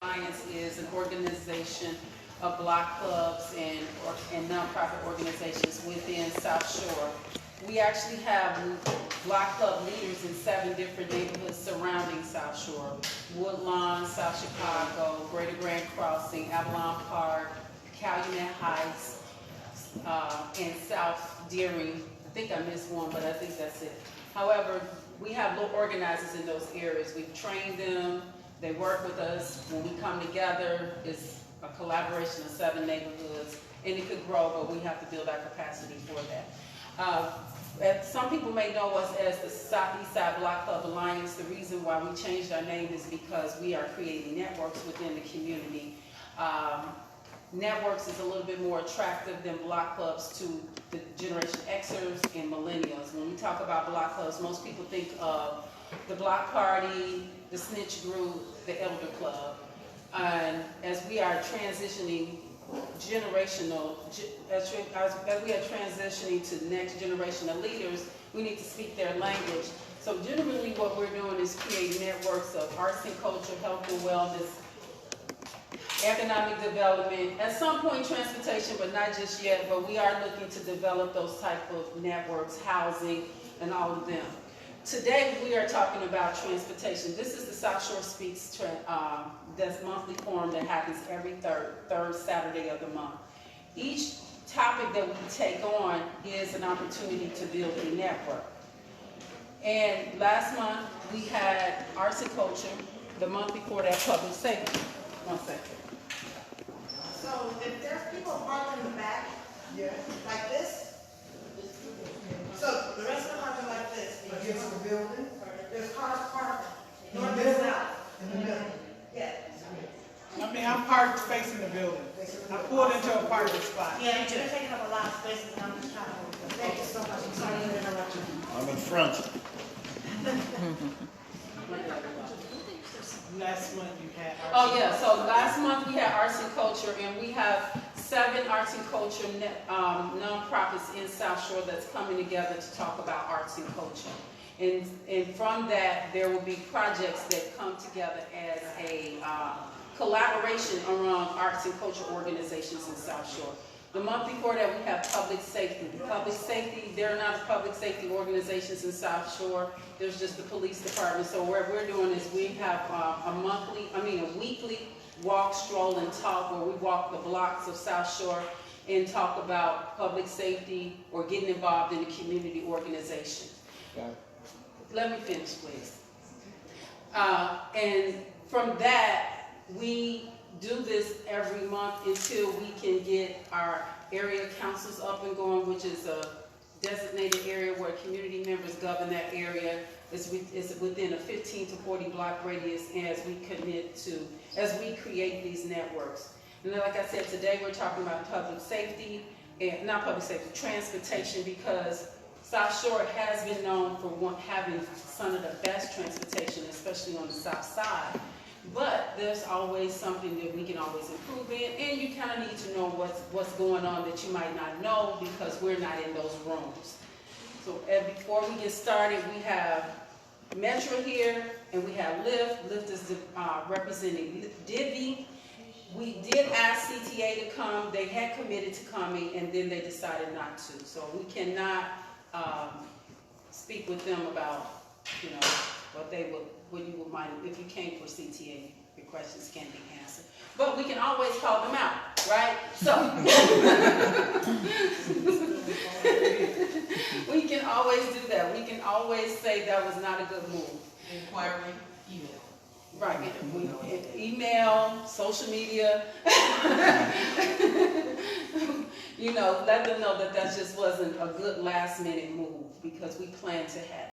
Alliance is an organization of block clubs and nonprofit organizations within South Shore. We actually have block club leaders in 7 different neighborhoods surrounding South Shore. Woodlawn, South Chicago, Greater Grand Crossing, Avalon Park, Calumet Heights, and South Deering. I think I missed one, but I think that's it. However, we have little organizers in those areas. We've trained them. They work with us. When we come together, it's a collaboration of 7 neighborhoods, and it could grow, but we have to build our capacity for that. Some people may know us as the Southeast Side Block Club Alliance. The reason why we changed our name is because we are creating networks within the community. Networks is a little bit more attractive than block clubs to the Generation Xers and Millennials. When we talk about block clubs, most people think of the block party, the snitch group, the elder club. And as we are transitioning as we are transitioning to the next generation of leaders, we need to speak their language. So generally what we're doing is creating networks of arts and culture, health and wellness, economic development, at some point transportation, but not just yet, but we are looking to develop those type of networks, housing, and all of them. Today we are talking about transportation. This is the South Shore Speaks that's monthly forum that happens every third Saturday of the month. Each topic that we take on is an opportunity to build a network. And last month we had arts and culture. The month before that, public safety. One second. So if there's people parked in the back, like this, so the rest of the parking like this. Against the building? There's cars parked In the north middle? and south. In the middle? Yeah. I mean, I'm parked facing the building. I pulled into a parking spot. Yeah, you're taking up a lot of spaces, and I'm just trying to, thank you so much. I'm sorry to interrupt you. I'm in front. Last month you had. Oh yeah, so last month we had arts and culture, and we have 7 arts and culture nonprofits in South Shore that's coming together to talk about arts and culture. And from that, there will be projects that come together as a collaboration around arts and culture organizations in South Shore. The month before that, we have public safety. Public safety, there are not public safety organizations in South Shore. There's just the police department. So what we're doing is we have a weekly walk, stroll, and talk where we walk the blocks of South Shore and talk about public safety or getting involved in a community organization. Let me finish, please. And from that, we do this every month until we can get our area councils up and going, which is a designated area where community members govern that area. It's within a 15 to 40 block radius as we create these networks. And then, like I said, today we're talking about public safety, and not public safety, transportation, because South Shore has been known for having some of the best transportation, especially on the south side. But there's always something that we can always improve in, and you kind of need to know what's going on that you might not know because we're not in those rooms. So before we get started, we have Metro here, and we have Lyft. Lyft is representing Divvy. We did ask CTA to come. They had committed to coming, and then they decided not to. So we cannot speak with them about, what you would mind if you came for CTA. Your questions can't be answered, but we can always call them out, right? So we can always do that. We can always say that was not a good move. Inquiry, email. Right, email, social media, let them know that just wasn't a good last minute move because we plan to have